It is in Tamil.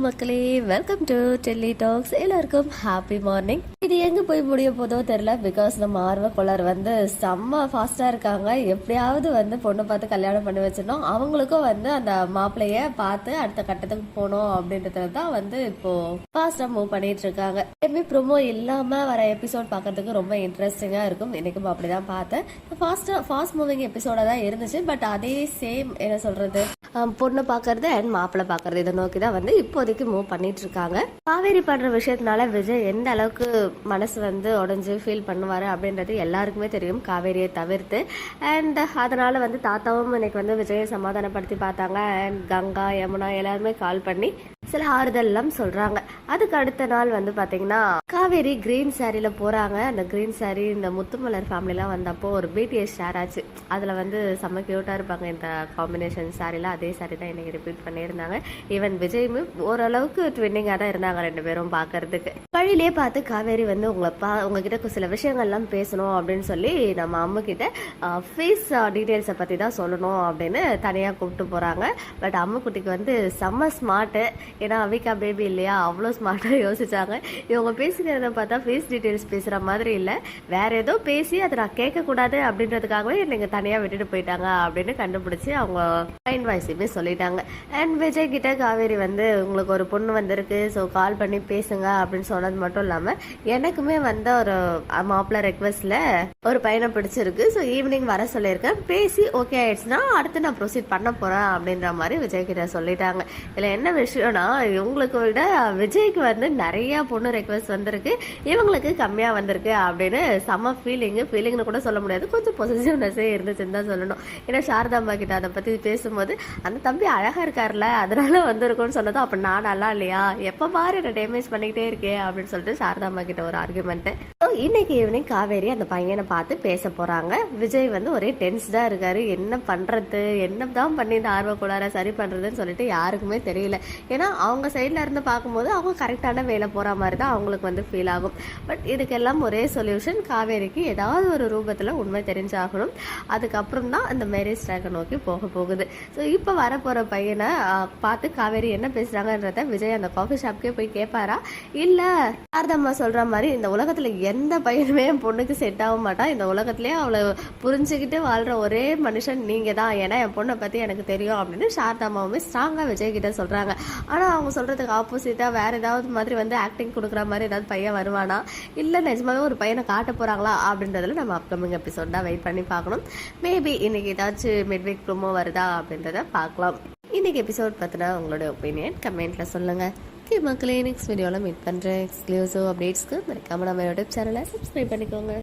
மக்களே, வெல்கம் டு டெல்லி டாக்ஸ். எல்லாருக்கும் ஹாப்பி மார்னிங். இது எங்க போய் முடிய போதோ தெரியல. பிகாஸ் நம்ம ஆர்வ கொலர் வந்து செம்ம ஃபாஸ்டா இருக்காங்க. எப்படியாவது வந்து பொண்ணு பார்த்து கல்யாணம் பண்ணி வச்சிடணும், அவங்களுக்கும் வந்து அந்த மாப்பிள்ளைய பார்த்து அடுத்த கட்டத்துக்கு போகணும் அப்படின்றதுல தான் வந்து இப்போ ஃபாஸ்டா மூவ் பண்ணிட்டு இருக்காங்க. எப்பவுமே ப்ரோமோ இல்லாம வர எபிசோட் பார்க்கறதுக்கு ரொம்ப இன்ட்ரெஸ்டிங்கா இருக்கும். இன்னைக்கும் அப்படிதான் பார்த்தேன். ஃபாஸ்ட் மூவிங் எபிசோடா தான் இருந்துச்சு. பட் அதே சேம் என்ன சொல்றது, பொண்ணு பாக்குறது அண்ட் மாப்பிள்ளை பாக்குறது இதை நோக்கி தான் வந்து இப்போதைக்கு மூவ் பண்ணிட்டு இருக்காங்க. காவேரி பண்ற விஷயத்தினால விஜய் எந்த அளவுக்கு மனசு வந்து உடஞ்சு ஃபீல் பண்ணுவாரு அப்படின்றது எல்லாருக்குமே தெரியும், காவேரியை தவிர்த்து. அண்ட் அதனால வந்து தாத்தாவும் இன்னைக்கு வந்து விஜயை சமாதானப்படுத்தி பார்த்தாங்க. அண்ட் கங்கா, யமுனா எல்லாருமே கால் பண்ணி சில ஆறுதல் எல்லாம் சொல்றாங்க. அதுக்கு அடுத்த நாள் வந்து பாத்தீங்கன்னா காவேரி கிரீன் சாரியில போறாங்க. அந்த கிரீன் சாரி இந்த முத்துமலர் ஃபேமிலிலாம் வந்தப்போ ஒரு பிடிஎஸ் ஷேர் ஆச்சு. அதுல வந்து செம்ம கியூட்டா இருப்பாங்க இந்த காம்பினேஷன் சாரில. அதே சாரி தான் இன்னைக்கு ரிப்பீட் பண்ணியிருந்தாங்க. ஈவன் விஜயுமே ஓரளவுக்கு ட்வின்னிங்கா தான் இருந்தாங்க ரெண்டு பேரும் பாக்குறதுக்கு. வழியிலே பார்த்து காவேரி வந்து உங்ககிட்ட சில விஷயங்கள்லாம் பேசணும் அப்படின்னு சொல்லி நம்ம அம்மா கிட்ட ஃபேஸ் டீடைல்ஸை பத்தி தான் சொல்லணும் அப்படின்னு தனியா கூப்பிட்டு போறாங்க. பட் அம்மா குட்டிக்கு வந்து செம்ம ஸ்மார்ட். ஏன்னா அவிகா பேபி இல்லையா, அவ்வளோ ஸ்மார்ட்டாக யோசிச்சாங்க. இவங்க பேசுகிறத பார்த்தா ஃபேஸ் டீட்டெயில்ஸ் பேசுகிற மாதிரி இல்லை, வேற ஏதோ பேசி அதை நான் கேட்கக்கூடாது அப்படின்றதுக்காகவே நீங்கள் தனியாக விட்டுட்டு போயிட்டாங்க அப்படின்னு கண்டுபிடிச்சி அவங்க மைண்ட் வாய்ஸுமே சொல்லிட்டாங்க. அண்ட் விஜய் கிட்ட காவேரி வந்து உங்களுக்கு ஒரு பொண்ணு வந்திருக்கு, ஸோ கால் பண்ணி பேசுங்க அப்படின்னு சொன்னது மட்டும் இல்லாமல் எனக்குமே வந்து ஒரு மாப்பிள்ளை ரெக்வஸ்ட்ல ஒரு பையனை பிடிச்சிருக்கு, ஸோ ஈவினிங் வர சொல்லியிருக்கேன், பேசி ஓகே ஆயிடுச்சுன்னா அடுத்து நான் ப்ரொசீட் பண்ண போகிறேன் அப்படின்ற மாதிரி விஜய் கிட்ட சொல்லிட்டாங்க. இதில் என்ன விஷயம்னா, இவங்களுக்கு விட விஜய்க்கு வந்து நிறைய பொண்ணு ரெக்வஸ்ட் வந்திருக்கு, இவங்களுக்கு கம்மியா வந்திருக்கு அப்படின்னு செம்ம ஃபீலிங்னு கூட சொல்ல முடியாது, கொஞ்சம் பொசிட்டிவ்னஸே இருந்துச்சுன்னு தான் சொல்லணும். ஏன்னா சாரதாம்மா கிட்ட அதை பத்தி பேசும்போது அந்த தம்பி அழகா இருக்காருல்ல அதனால வந்திருக்கும்னு சொன்னதும் அப்ப நான் நல்லா இல்லையா, எப்ப பாரு என்ன டேமேஜ் பண்ணிக்கிட்டே இருக்கேன் அப்படின்னு சொல்லிட்டு சாரதாம்மா கிட்ட ஒரு ஆர்குமெண்ட். இன்னைக்கு ஈவினிங் காவேரி அந்த பையனை பார்த்து பேச போறாங்க. விஜய் வந்து ஒரே டென்ஸ்டா இருக்காரு, என்ன பண்றது, என்னதான் பண்ணி இந்த ஆர்வ கோளாற சரி பண்றதுன்னு சொல்லிட்டு யாருக்குமே தெரியல. ஏன்னா அவங்க சைட்ல இருந்து பார்க்கும்போது அவங்க கரெக்டான வேலை போற மாதிரி தான் அவங்களுக்கு வந்து ஃபீல் ஆகும். பட் இதுக்கெல்லாம் ஒரே சொல்யூஷன், காவேரிக்கு ஏதாவது ஒரு ரூபத்துல உண்மை தெரிஞ்சாகணும். அதுக்கப்புறம் தான் அந்த மேரேஜ் ட்ராக்கை நோக்கி போக போகுது. ஸோ இப்போ வரப்போற பையனை பார்த்து காவேரி என்ன பேசுறாங்கன்றத விஜய் அந்த காஃபி ஷாப்கே போய் கேட்பாரா, இல்ல சாரதம்மா சொல்ற மாதிரி இந்த உலகத்துல எந்த பையனுமே என் பொண்ணுக்கு செட் ஆக மாட்டான், இந்த உலகத்திலேயே அவளை புரிஞ்சுக்கிட்டு வாழ்ற ஒரே மனுஷன் நீங்க தான், ஏன்னா என் பொண்ணை பத்தி எனக்கு தெரியும் அப்படின்னு சாரதாம்மாவுமே ஸ்ட்ராங்கா விஜய் கிட்ட சொல்றாங்க. ஆனா அவங்க சொல்றதுக்கு ஆப்போசிட்டா வேற ஏதாவது மாதிரி வந்து ஆக்டிங் கொடுக்குற மாதிரி ஏதாவது பையன் வருவானா, இல்ல நிஜமாவே ஒரு பையனை காட்ட போறாங்களா அப்படின்றதுல நம்ம அப்கமிங் எபிசோட் தான் வெயிட் பண்ணி பார்க்கணும். மேபி இன்னைக்கு ஏதாச்சும் மிட்வீக் ப்ரோமோ வருதா அப்படின்றத பார்க்கலாம். இன்னைக்கு எபிசோட் பத்தின உங்களோட ஒப்பீனியன் கமெண்ட்ல சொல்லுங்க. ஓகே மக்களே, நெக்ஸ்ட் வீடியோல மீட் பண்றேன். எக்ஸ்க்ளூசிவ் அப்டேட்ஸ்க்கு மறக்காம நம்ம யூடியூப் சேனலை சப்ஸ்கிரைப் பண்ணிக்கோங்க.